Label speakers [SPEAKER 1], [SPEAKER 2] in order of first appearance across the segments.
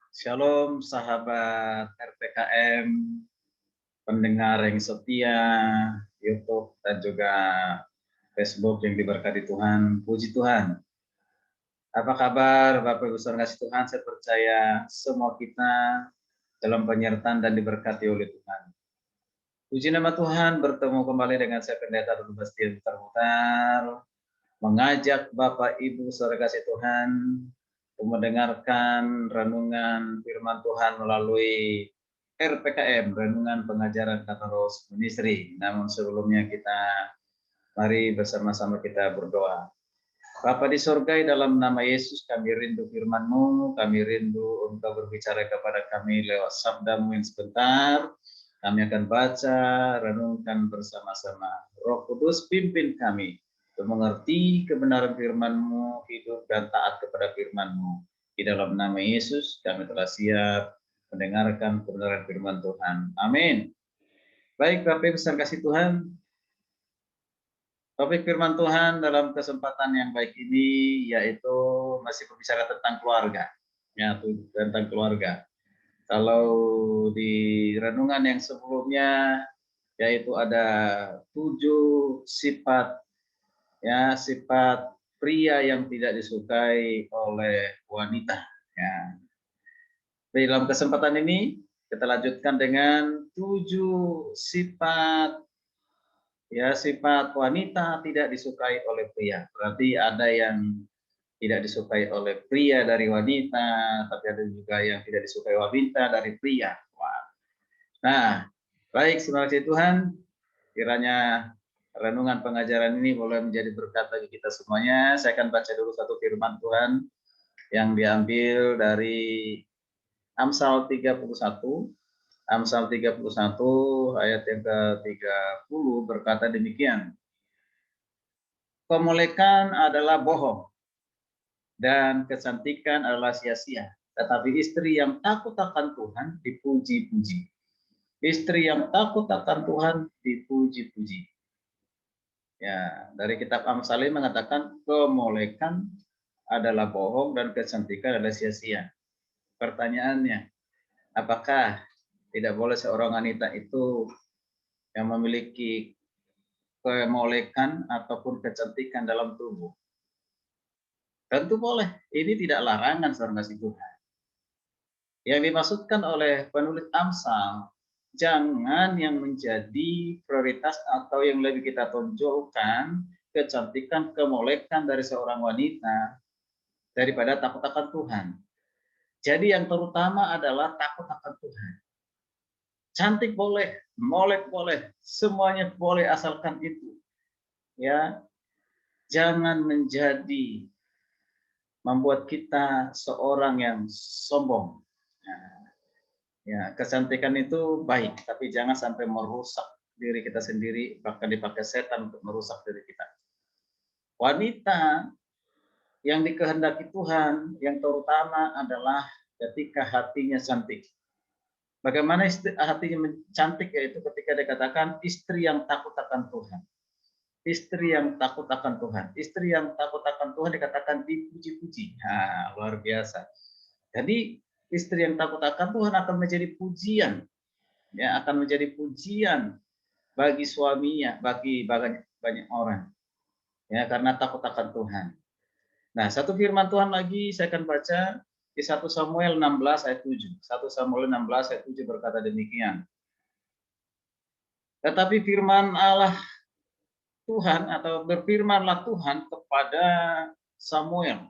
[SPEAKER 1] Shalom sahabat RPKM, pendengar yang setia, YouTube dan juga Facebook yang diberkati Tuhan. Puji Tuhan. Apa kabar Bapak Ibu Saudara kasih Tuhan? Saya percaya semua kita dalam penyertaan dan diberkati oleh Tuhan. Puji nama Tuhan, bertemu kembali dengan saya Pendeta Dulu Bastian Termutar, mengajak Bapak Ibu Saudara kasih Tuhan untuk mendengarkan renungan firman Tuhan melalui RPKM, Renungan Pengajaran Katolik Ministry. Namun sebelumnya mari bersama-sama kita berdoa. Bapa di surga, dalam nama Yesus kami rindu firman-Mu, kami rindu untuk berbicara kepada kami lewat sabda-Mu yang sebentar. Kami akan baca, renungkan bersama-sama. Roh Kudus pimpin kami untuk mengerti kebenaran firman-Mu, hidup dan taat kepada firman-Mu. Di dalam nama Yesus kami telah siap mendengarkan kebenaran firman Tuhan. Amin. Baik Bapak Ibu kasih Tuhan, topik firman Tuhan dalam kesempatan yang baik ini yaitu masih berbicara tentang keluarga. Ya, tentang keluarga. Kalau di renungan yang sebelumnya yaitu ada 7 sifat, ya, sifat pria yang tidak disukai oleh wanita. Ya. Dalam kesempatan ini kita lanjutkan dengan 7 sifat, ya, sifat wanita tidak disukai oleh pria. Berarti ada yang tidak disukai oleh pria dari wanita, tapi ada juga yang tidak disukai wanita dari pria. Wah. Nah, baik saudara Tuhan, kiranya renungan pengajaran ini boleh menjadi berkat bagi kita semuanya. Saya akan baca dulu satu firman Tuhan yang diambil dari Amsal 31. Amsal 31 ayat yang ke-30 berkata demikian. Kemolekan adalah bohong dan kecantikan adalah sia-sia. Tetapi istri yang takut akan Tuhan dipuji-puji. Istri yang takut akan Tuhan dipuji-puji. Ya, dari kitab Amsal ini mengatakan kemolekan adalah bohong dan kecantikan adalah sia-sia. Pertanyaannya, apakah tidak boleh seorang wanita itu yang memiliki kemolekan ataupun kecantikan dalam tubuh? Tentu boleh. Ini tidak larangan saudara kasih Tuhan. Yang dimaksudkan oleh penulis Amsal, jangan yang menjadi prioritas atau yang lebih kita tonjolkan kecantikan, kemolekan dari seorang wanita daripada takut akan Tuhan. Jadi yang terutama adalah takut akan Tuhan. Cantik boleh, molek boleh, semuanya boleh asalkan itu. Ya, jangan menjadi membuat kita seorang yang sombong. Nah, ya, kecantikan itu baik, tapi jangan sampai merusak diri kita sendiri, bahkan dipakai setan untuk merusak diri kita. Wanita yang dikehendaki Tuhan, yang terutama adalah ketika hatinya cantik. Bagaimana hatinya cantik, yaitu ketika dikatakan istri yang takut akan Tuhan. Istri yang takut akan Tuhan. Istri yang takut akan Tuhan dikatakan dipuji-puji. Nah, luar biasa. Jadi istri yang takut akan Tuhan akan menjadi pujian. Ya, akan menjadi pujian bagi suaminya, bagi banyak orang. Ya, karena takut akan Tuhan. Nah, satu firman Tuhan lagi saya akan baca di 1 Samuel 16 ayat 7. 1 Samuel 16 ayat 7 berkata demikian. Tetapi firman Allah Tuhan atau berfirmanlah Tuhan kepada Samuel.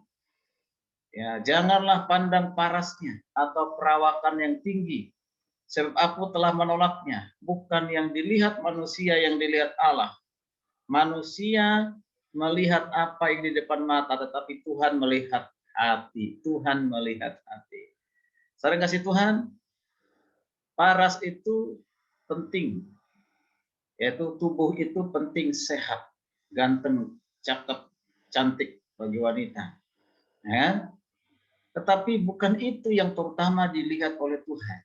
[SPEAKER 1] Ya, janganlah pandang parasnya atau perawakan yang tinggi, sebab aku telah menolaknya. Bukan yang dilihat manusia, yang dilihat Allah. Manusia melihat apa yang di depan mata, tetapi Tuhan melihat hati. Tuhan melihat hati. Saudara kasih Tuhan, paras itu penting. Yaitu tubuh itu penting, sehat, ganteng, cakep, cantik bagi wanita. Ya. Tetapi bukan itu yang terutama dilihat oleh Tuhan.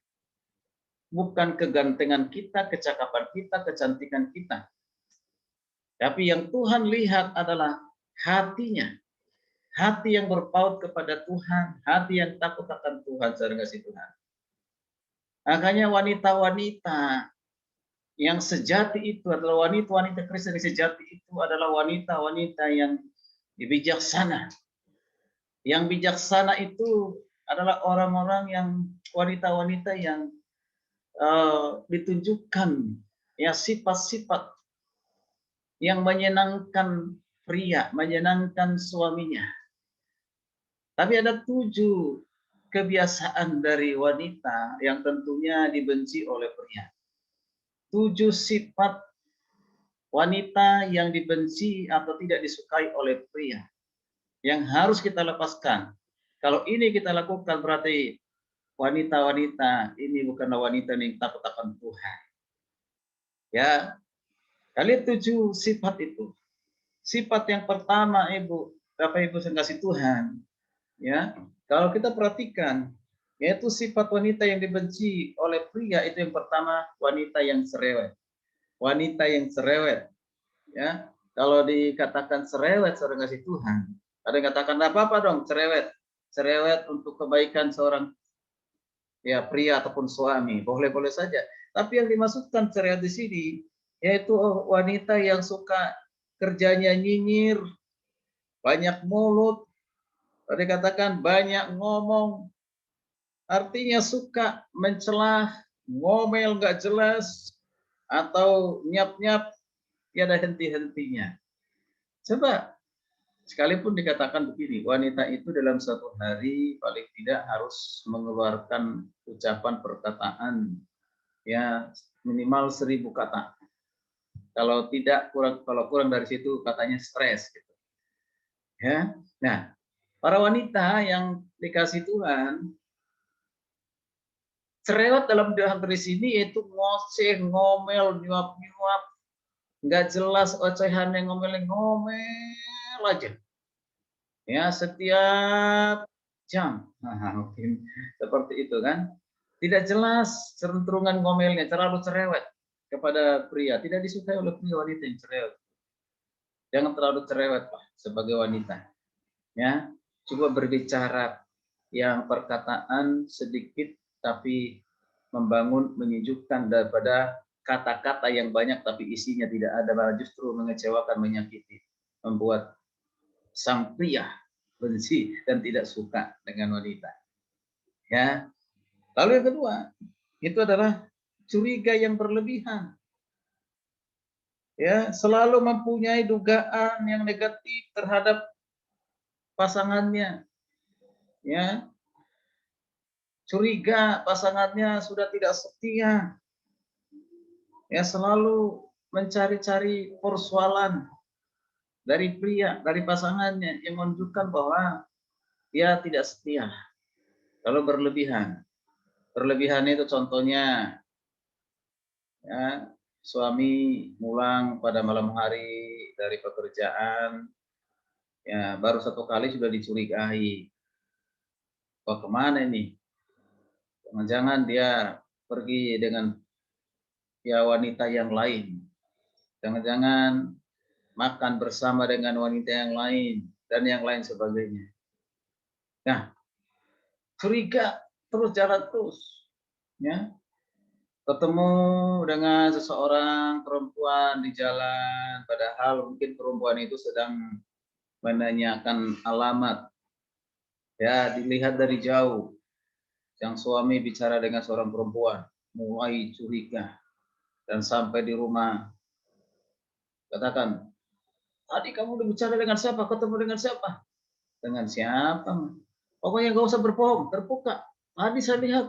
[SPEAKER 1] Bukan kegantengan kita, kecakapan kita, kecantikan kita. Tapi yang Tuhan lihat adalah hatinya. hati yang berpaut kepada Tuhan, hati yang takut akan Tuhan, saudara kasih Tuhan. Makanya wanita-wanita yang sejati itu adalah wanita-wanita Kristen yang sejati itu adalah wanita-wanita yang bijaksana. Yang bijaksana itu adalah orang-orang yang wanita-wanita yang ditunjukkan ya sifat-sifat yang menyenangkan pria, menyenangkan suaminya. Tapi ada 7 kebiasaan dari wanita yang tentunya dibenci oleh pria. 7 sifat wanita yang dibenci atau tidak disukai oleh pria yang harus kita lepaskan. Kalau ini kita lakukan berarti wanita-wanita ini bukanlah wanita yang takut akan Tuhan. Ya, kali 7 sifat itu. Sifat yang pertama, Bapak Ibu yang kasih Tuhan, ya. Kalau kita perhatikan, yaitu sifat wanita yang dibenci oleh pria itu yang pertama, wanita yang cerewet. Wanita yang cerewet, ya. Kalau dikatakan cerewet, saudara kasih Tuhan, ada yang katakan apa-apa dong, cerewet. Cerewet untuk kebaikan seorang ya pria ataupun suami, boleh-boleh saja. Tapi yang dimaksudkan cerewet di sini yaitu wanita yang suka kerjanya nyinyir, banyak mulut, dikatakan banyak ngomong, artinya suka mencela, ngomel nggak jelas, atau nyap-nyap, tiada henti-hentinya. Coba, sekalipun dikatakan begini, wanita itu dalam satu hari paling tidak harus mengeluarkan ucapan perkataan ya minimal 1000 kata. Kalau tidak kalau kurang dari situ katanya stres gitu. Ya. Nah, para wanita yang dikasih Tuhan cerewet dalam dari sini yaitu ngoceh, ngomel, nyuap-nyuap, nggak jelas ocehan yang ngomel aja. Ya, setiap jam. Nah, mungkin seperti itu kan. Tidak jelas centrungan ngomelnya, terlalu cerewet kepada pria. Tidak disukai oleh pria wanita yang cerewet. Jangan terlalu cerewet Pak sebagai wanita. Ya, coba berbicara yang perkataan sedikit tapi membangun, menyejukkan daripada kata-kata yang banyak tapi isinya tidak ada, malah justru mengecewakan, menyakiti, membuat sang pria benci dan tidak suka dengan wanita. Ya. Lalu yang kedua, itu adalah curiga yang berlebihan. Ya, selalu mempunyai dugaan yang negatif terhadap pasangannya. Ya, curiga pasangannya sudah tidak setia. Ya, selalu mencari-cari persoalan dari pria, dari pasangannya yang menunjukkan bahwa dia tidak setia. Lalu berlebihan. Berlebihan itu contohnya ya, suami pulang pada malam hari dari pekerjaan, ya baru 1 kali sudah dicurigai. Kok kemana ini? Jangan-jangan dia pergi dengan ya wanita yang lain. Jangan-jangan makan bersama dengan wanita yang lain dan yang lain sebagainya. Nah, curiga terus jalan terus, ya. Ketemu dengan seseorang perempuan di jalan, padahal mungkin perempuan itu sedang menanyakan alamat. Ya, dilihat dari jauh. Yang suami bicara dengan seorang perempuan, mulai curiga dan sampai di rumah katakan, tadi kamu udah bicara dengan siapa? Ketemu dengan siapa? Dengan siapa? Pokoknya gak usah berbohong, terbuka. Tadi saya lihat,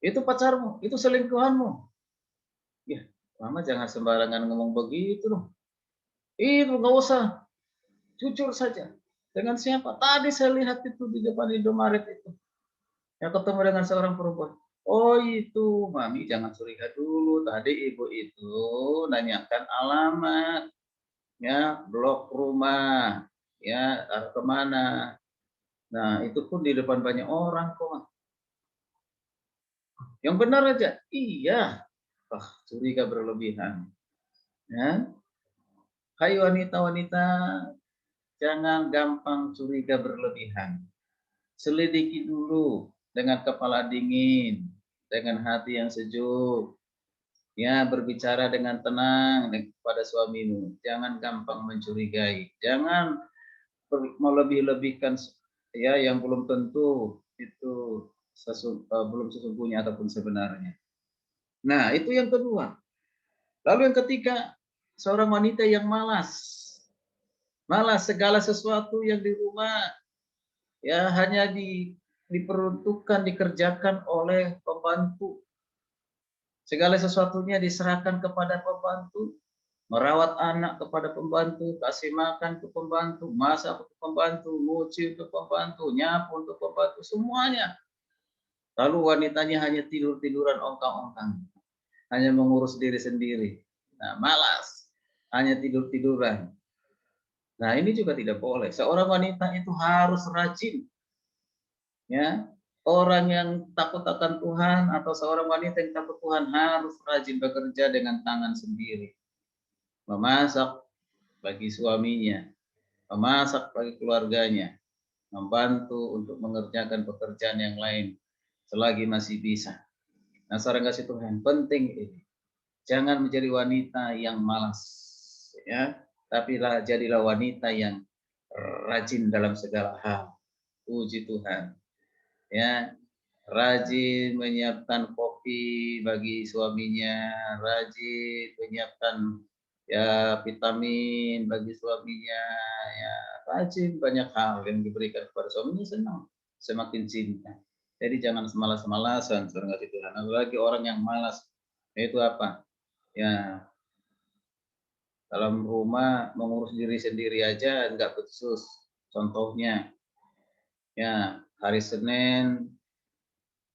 [SPEAKER 1] itu pacarmu, itu selingkuhanmu. Ya, mama jangan sembarangan ngomong begitu dong. Itu gak usah, jujur saja. Dengan siapa? Tadi saya lihat itu di depan Indomaret itu. Yang ketemu dengan seorang perempuan. Oh itu, mami jangan curiga dulu. Tadi ibu itu nanyakan alamat, ya blok rumah, ya kemana. Nah itu pun di depan banyak orang kok. Yang benar aja, iya. Curiga berlebihan. Ya. Hai wanita-wanita, jangan gampang curiga berlebihan. Selidiki dulu dengan kepala dingin, dengan hati yang sejuk. Ya, berbicara dengan tenang kepada suamimu. Jangan gampang mencurigai. Jangan melebih-lebihkan ya yang belum tentu itu belum sesungguhnya ataupun sebenarnya. Nah, itu yang kedua. Lalu yang ketiga, seorang wanita yang malas. Malas segala sesuatu yang di rumah ya hanya diperuntukkan dikerjakan oleh pembantu. Segala sesuatunya diserahkan kepada pembantu, merawat anak kepada pembantu, kasih makan ke pembantu, masak untuk pembantu, nyuci untuk pembantu, nyapu untuk pembantu, semuanya. Lalu wanitanya hanya tidur-tiduran ongkang-ongkang, hanya mengurus diri sendiri. Nah, malas, hanya tidur-tiduran. Nah, ini juga tidak boleh. Seorang wanita itu harus rajin. Ya, orang yang takut akan Tuhan atau seorang wanita yang takut Tuhan harus rajin bekerja dengan tangan sendiri. Memasak bagi suaminya, memasak bagi keluarganya, membantu untuk mengerjakan pekerjaan yang lain selagi masih bisa. Nah, saudara kasih Tuhan, penting ini. Jangan menjadi wanita yang malas, ya, tapi jadilah wanita yang rajin dalam segala hal. Puji Tuhan. Ya, rajin menyiapkan kopi bagi suaminya, rajin menyiapkan ya vitamin bagi suaminya, ya rajin banyak hal yang diberikan kepada suaminya, senang, semakin cinta. Jadi jangan semalas-malasan, saudara kasih Tuhan. Apalagi orang yang malas, itu apa? Ya, dalam rumah mengurus diri sendiri aja enggak becus. Contohnya, ya hari Senin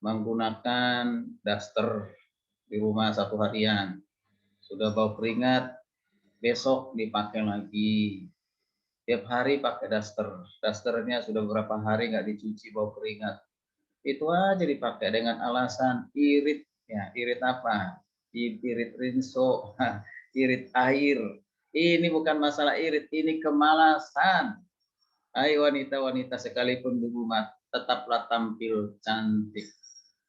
[SPEAKER 1] menggunakan daster di rumah satu harian. Sudah bau keringat, besok dipakai lagi. Tiap hari pakai daster. Dasternya sudah beberapa hari nggak dicuci bau keringat. Itu aja dipakai dengan alasan irit. Ya, irit apa? Irit rinso, irit air. Ini bukan masalah irit, ini kemalasan. Hai wanita-wanita sekalipun di rumah, tetaplah tampil cantik.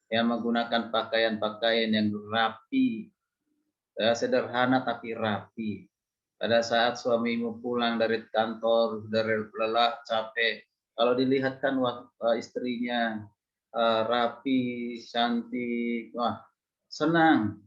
[SPEAKER 1] Yang menggunakan pakaian-pakaian yang rapi, sederhana tapi rapi. Pada saat suamimu pulang dari kantor, dari lelah, capek, kalau dilihatkan istrinya rapi, cantik, wah senang.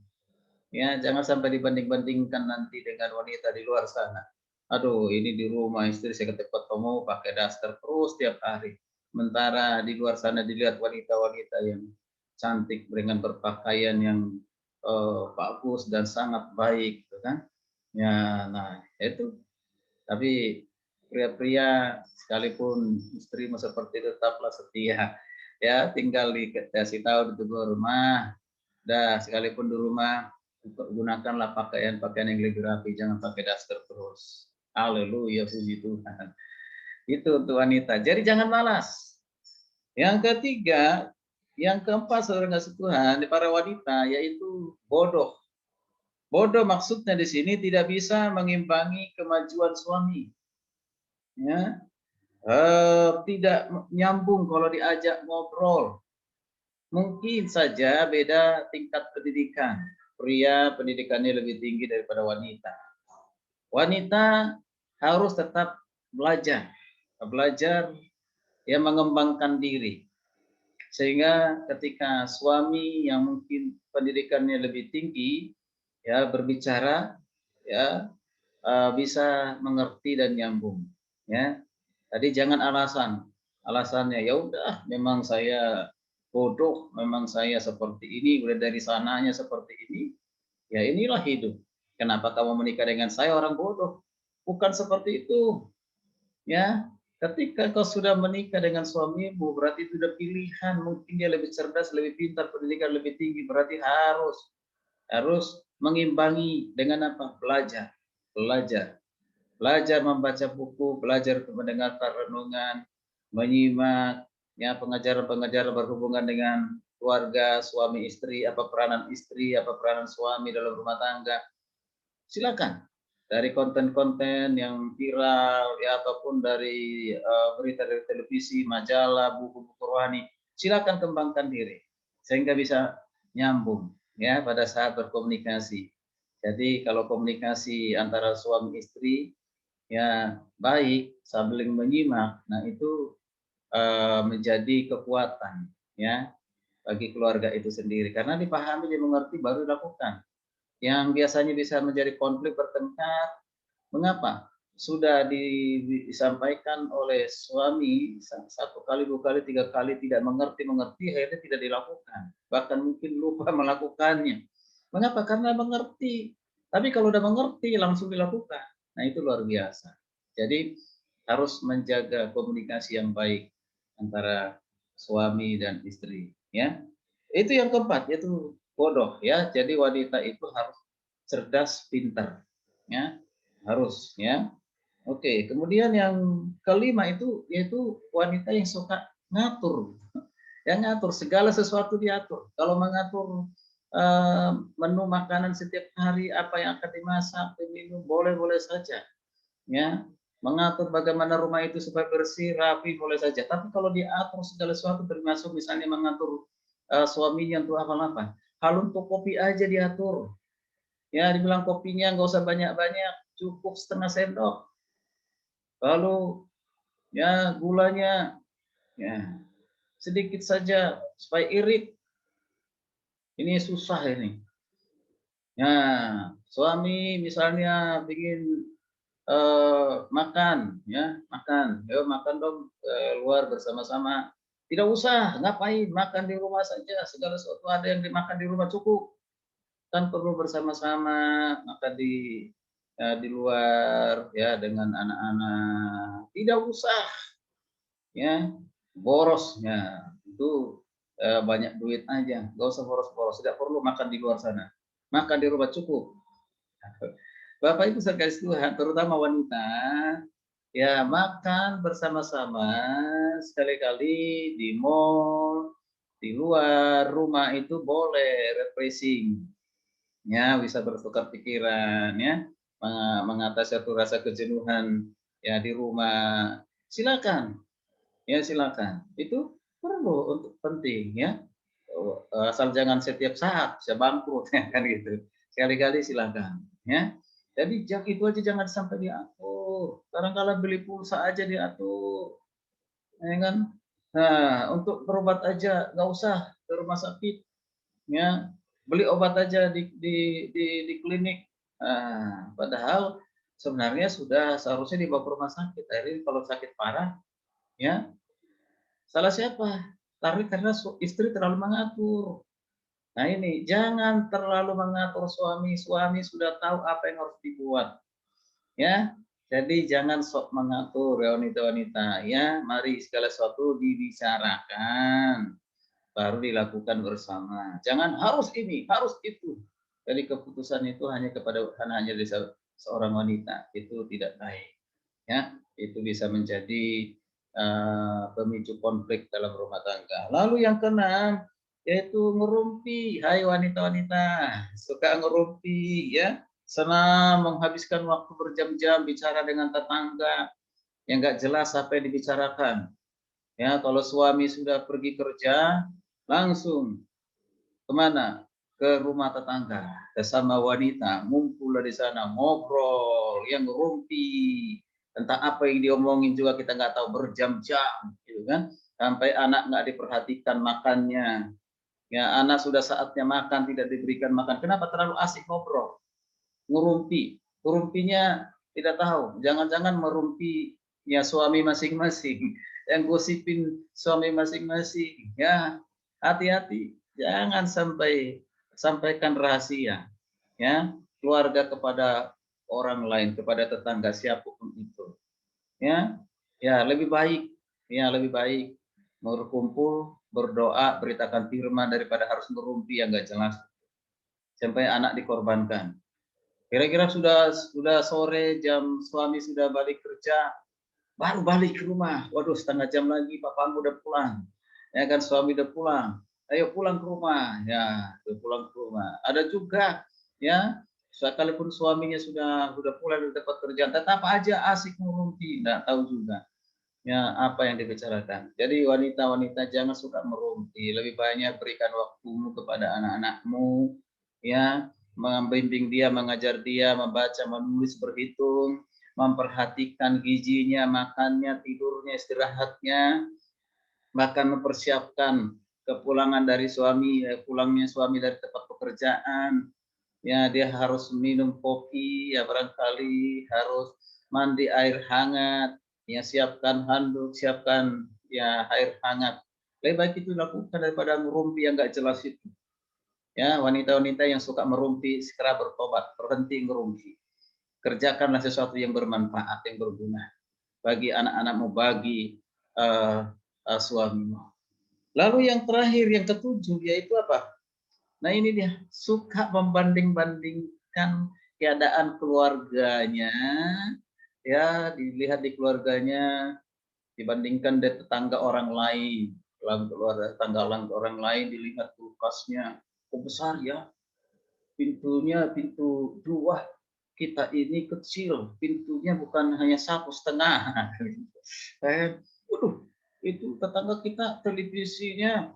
[SPEAKER 1] Ya, jangan sampai dibanding-bandingkan nanti dengan wanita di luar sana. Aduh, ini di rumah istri saya ketemu pakai daster terus tiap hari. Sementara di luar sana dilihat wanita-wanita yang cantik dengan berpakaian yang bagus dan sangat baik, gitu kan? Ya, nah itu. Tapi pria-pria sekalipun istrimu seperti itu tetaplah setia. Ya, tinggal dikasih tahu di rumah. Dah, sekalipun di rumah gunakanlah pakaian-pakaian yang lebih rapi, jangan pakai daster terus. Haleluya, puji Tuhan. Itu untuk wanita. Jadi jangan malas. Yang ketiga, yang keempat saudara kasih Tuhan, para wanita yaitu bodoh. Bodoh maksudnya di sini tidak bisa mengimbangi kemajuan suami. Ya, tidak nyambung kalau diajak ngobrol. Mungkin saja beda tingkat pendidikan. Pria pendidikannya lebih tinggi daripada wanita. Wanita harus tetap belajar. Belajar ya mengembangkan diri. Sehingga ketika suami yang mungkin pendidikannya lebih tinggi ya berbicara ya bisa mengerti dan nyambung ya. Tadi jangan alasannya ya udah memang saya bodoh, memang saya seperti ini, udah dari sananya seperti ini. Ya inilah hidup. Kenapa kamu menikah dengan saya orang bodoh? Bukan seperti itu. Ya, ketika kau sudah menikah dengan suamimu, berarti itu sudah pilihan. Mungkin dia lebih cerdas, lebih pintar, pendidikan lebih tinggi. Berarti harus mengimbangi dengan apa? Belajar, belajar, belajar membaca buku, belajar mendengarkan renungan, menyimak, ya pengajaran-pengajaran berhubungan dengan keluarga, suami istri, apa peranan suami dalam rumah tangga. Silakan. dari konten-konten yang viral ya, ataupun dari berita dari televisi, majalah, buku-buku rohani, silakan kembangkan diri sehingga bisa nyambung ya pada saat berkomunikasi. Jadi kalau komunikasi antara suami istri ya baik, saling menyimak, nah itu menjadi kekuatan ya bagi keluarga itu sendiri karena dipahami, dimengerti baru dilakukan. Yang biasanya bisa menjadi konflik bertengkar, mengapa? Sudah disampaikan oleh suami satu kali, dua kali, tiga kali tidak mengerti, akhirnya tidak dilakukan. Bahkan mungkin lupa melakukannya. Mengapa? Karena mengerti. Tapi kalau udah mengerti langsung dilakukan. Nah itu luar biasa. Jadi harus menjaga komunikasi yang baik antara suami dan istri. Ya, itu yang keempat, yaitu bodoh. Ya, jadi wanita itu harus cerdas, pintar. Ya, harus ya. Oke, kemudian yang kelima itu yaitu wanita yang suka ngatur. Yang ngatur segala sesuatu diatur. Kalau mengatur menu makanan setiap hari apa yang akan dimasak, diminum boleh-boleh saja. Ya, mengatur bagaimana rumah itu supaya bersih, rapi boleh saja. Tapi kalau diatur segala sesuatu termasuk misalnya mengatur suaminya untuk apa-apa. Hal untuk kopi aja diatur. Ya, dibilang kopinya nggak usah banyak-banyak, cukup setengah sendok. Lalu ya gulanya ya sedikit saja supaya irit. Ini susah ini. Nah, suami misalnya ingin makan, ya makan, yuk makan dong luar bersama-sama. Tidak usah, ngapain makan di rumah saja. Segala sesuatu ada yang dimakan di rumah cukup. Kan perlu bersama-sama makan di luar ya dengan anak-anak. Tidak usah ya borosnya itu banyak duit aja, nggak usah boros-boros, tidak perlu makan di luar sana, makan di rumah cukup. Bapak Ibu sekalian Tuhan, terutama wanita, ya makan bersama-sama sekali-kali di mall, di luar rumah itu boleh refreshing, ya bisa bertukar pikiran, ya mengatasi satu rasa kejenuhan ya di rumah. Silakan, ya silakan. Itu perlu untuk penting ya. Asal jangan setiap saat bisa bangkrut ya kan gitu. Sekali-kali silakan ya. Jadi jam itu aja jangan sampai diatur. Kadang-kala beli pulsa aja diatur, ya kan. Nah, untuk berobat aja nggak usah ke rumah sakit, ya. Beli obat aja di klinik. Nah, padahal sebenarnya sudah seharusnya dibawa ke rumah sakit. Jadi kalau sakit parah, ya salah siapa? Karena istri terlalu mengatur. Nah ini, jangan terlalu mengatur suami. Suami sudah tahu apa yang harus dibuat. Ya, jadi jangan sok mengatur ya wanita-wanita. Ya, mari segala sesuatu dibicarakan, baru dilakukan bersama. Jangan harus ini, harus itu. Jadi keputusan itu hanya dari seorang wanita. Itu tidak baik. Ya, itu bisa menjadi pemicu konflik dalam rumah tangga. Lalu yang keenam yaitu ngerumpi. Hai wanita-wanita, suka ngerumpi ya, senang menghabiskan waktu berjam-jam bicara dengan tetangga yang nggak jelas apa yang dibicarakan. Ya, kalau suami sudah pergi kerja, langsung kemana? Ke rumah tetangga, bersama wanita, ngumpul di sana, ngobrol, yang ngerumpi, tentang apa yang diomongin juga kita nggak tahu berjam-jam, gitu kan? Sampai anak nggak diperhatikan makannya, ya anak sudah saatnya makan tidak diberikan makan. Kenapa? Terlalu asik ngobrol, ngerumpi, ngerumpinya tidak tahu, jangan-jangan merumpi ya suami masing-masing, yang gosipin suami masing-masing, ya hati-hati, jangan sampai sampaikan rahasia ya keluarga kepada orang lain, kepada tetangga siapapun itu ya. Ya lebih baik, ya lebih baik berkumpul berdoa beritakan firman daripada harus merumpi yang nggak jelas sampai anak dikorbankan. Kira-kira sudah sore, jam suami sudah balik kerja, baru balik ke rumah. Waduh, setengah jam lagi papamu udah pulang. Ya kan, suami udah pulang. Ayo pulang ke rumah. Ya, udah pulang ke rumah. Ada juga ya Sekalipun suaminya sudah pulang dari tempat kerja, tetap aja asik merumpi, nggak tahu juga ya apa yang dibicarakan. Jadi wanita-wanita jangan suka merumpi, lebih banyak berikan waktumu kepada anak-anakmu, ya, membimbing dia, mengajar dia, membaca, menulis, berhitung, memperhatikan gizinya, makannya, tidurnya, istirahatnya, bahkan mempersiapkan kepulangan dari suami, pulangnya suami dari tempat pekerjaan. Ya, dia harus minum kopi, ya barangkali harus mandi air hangat, ya siapkan handuk, siapkan ya air hangat. Lebih baik itu lakukan daripada merumpi yang nggak jelas itu. Ya, wanita-wanita yang suka merumpi segera bertobat, berhenti merumpi. Kerjakanlah sesuatu yang bermanfaat, yang berguna bagi anak-anakmu, bagi suamimu. Lalu yang terakhir, yang ketujuh, yaitu apa? Nah ini dia, suka membanding-bandingkan keadaan keluarganya, ya dilihat di keluarganya, dibandingkan dengan tetangga orang lain, tetangga orang lain dilihat kulkasnya, oh besar ya, pintunya pintu dua, kita ini kecil, pintunya bukan hanya 1,5. Waduh, itu tetangga kita televisinya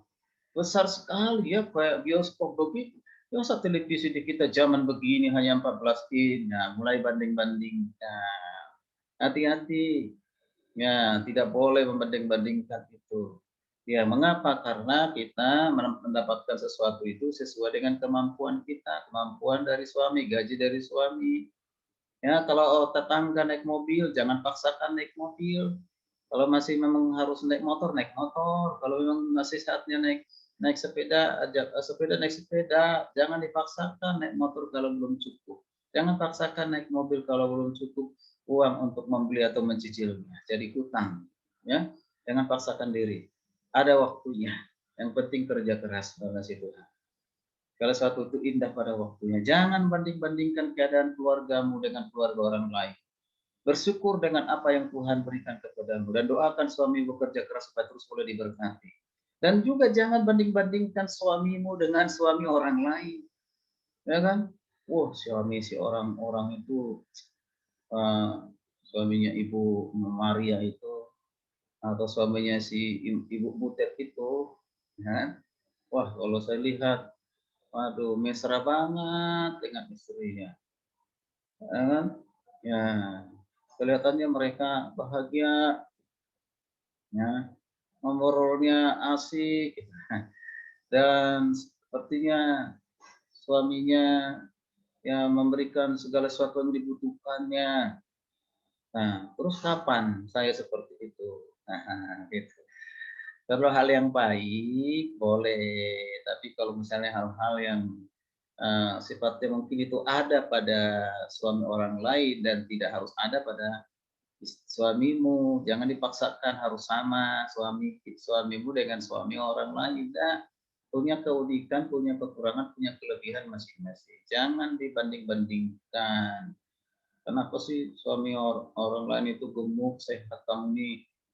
[SPEAKER 1] besar sekali ya, kayak bioskop begitu. Masa televisi di kita zaman begini hanya 14 in. Nah, mulai banding-banding. Nah, hati-hati. Ya, tidak boleh membanding-bandingkan itu. Ya, mengapa? Karena kita mendapatkan sesuatu itu sesuai dengan kemampuan kita, kemampuan dari suami, gaji dari suami. Ya, kalau tetangga naik mobil, jangan paksakan naik mobil. Kalau masih memang harus naik motor, naik motor. Kalau memang masih saatnya naik naik sepeda, ajak sepeda naik sepeda. Jangan dipaksakan naik motor kalau belum cukup. Jangan paksakan naik mobil kalau belum cukup uang untuk membeli atau mencicilnya. Jadi hutang, ya. Jangan paksakan diri. Ada waktunya. Yang penting kerja keras pada Tuhan. Kalau sesuatu itu indah pada waktunya. Jangan banding-bandingkan keadaan keluargamu dengan keluarga orang lain. Bersyukur dengan apa yang Tuhan berikan kepadamu dan doakan suami bekerja keras supaya terus boleh diberkati. Dan juga jangan banding-bandingkan suamimu dengan suami orang lain, ya kan? Wah, suami si orang-orang itu suaminya Ibu Maria itu atau suaminya si Ibu Butet itu, ya. Wah, kalau saya lihat, waduh, mesra banget dengan istrinya, ya kan? Ya, kelihatannya mereka bahagia, ya, ngobrolnya asik, dan sepertinya suaminya yang memberikan segala sesuatu yang dibutuhkannya. Nah, terus kapan saya seperti itu? Nah, gitu. Kalau hal yang baik boleh, tapi kalau misalnya hal-hal yang sifatnya mungkin itu ada pada suami orang lain dan tidak harus ada pada suamimu, jangan dipaksakan harus sama suamimu dengan suami orang lain. Nah, punya keunikan, punya kekurangan, punya kelebihan masing-masing. Jangan dibanding-bandingkan. Kenapa sih suami orang lain itu gemuk, sehat, kamu ini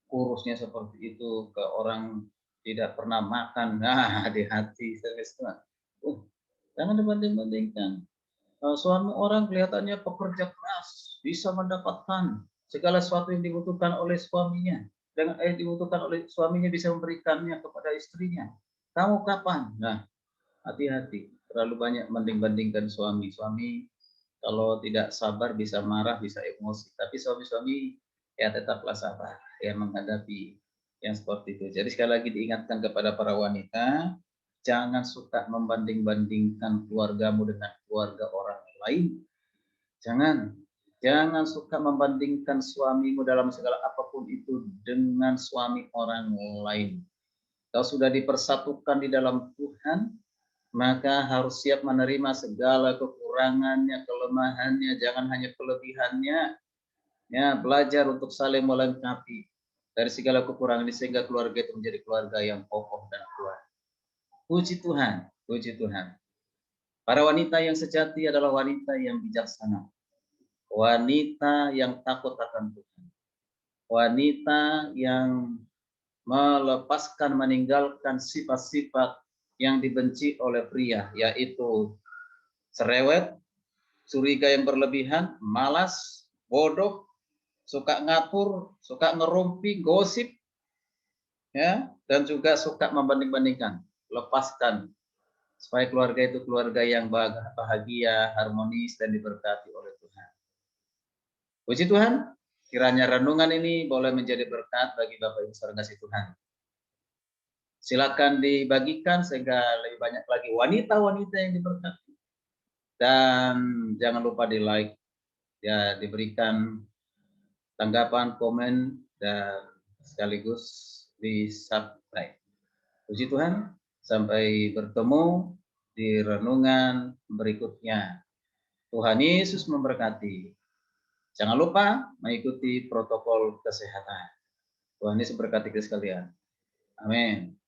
[SPEAKER 1] kurusnya seperti itu, ke orang tidak pernah makan. Nah, hati-hati. Jangan dibanding-bandingkan. Suami orang kelihatannya pekerja keras, bisa mendapatkan segala sesuatu yang dibutuhkan oleh suaminya. Dengan dibutuhkan oleh suaminya bisa memberikannya kepada istrinya. Kamu kapan? Nah, hati-hati. Terlalu banyak banding-bandingkan suami. Suami kalau tidak sabar bisa marah, bisa emosi. Tapi suami-suami ya tetaplah sabar ya menghadapi yang seperti itu. Jadi sekali lagi diingatkan kepada para wanita, jangan suka membanding-bandingkan keluargamu dengan keluarga orang lain. Jangan. Jangan suka membandingkan suamimu dalam segala apapun itu dengan suami orang lain. Kau sudah dipersatukan di dalam Tuhan, maka harus siap menerima segala kekurangannya, kelemahannya, jangan hanya kelebihannya. Ya, belajar untuk saling melengkapi dari segala kekurangan ini sehingga keluarga itu menjadi keluarga yang kokoh dan kuat. Puji Tuhan, puji Tuhan. Para wanita yang sejati adalah wanita yang bijaksana. Wanita yang takut akan Tuhan. Wanita yang melepaskan, meninggalkan sifat-sifat yang dibenci oleh pria, yaitu cerewet, curiga yang berlebihan, malas, bodoh, suka ngatur, suka ngerumpi, gosip, ya, dan juga suka membanding-bandingkan. Lepaskan supaya keluarga itu keluarga yang bahagia, harmonis, dan diberkati oleh Tuhan. Puji Tuhan, kiranya renungan ini boleh menjadi berkat bagi Bapak Ibu saudara kasih Tuhan. Silakan dibagikan sehingga lebih banyak lagi wanita-wanita yang diberkati. Dan jangan lupa di like, ya, diberikan tanggapan, komen, dan sekaligus di subscribe. Puji Tuhan, sampai bertemu di renungan berikutnya. Tuhan Yesus memberkati. Jangan lupa mengikuti protokol kesehatan. Tuhan Yesus memberkati kita sekalian. Amin.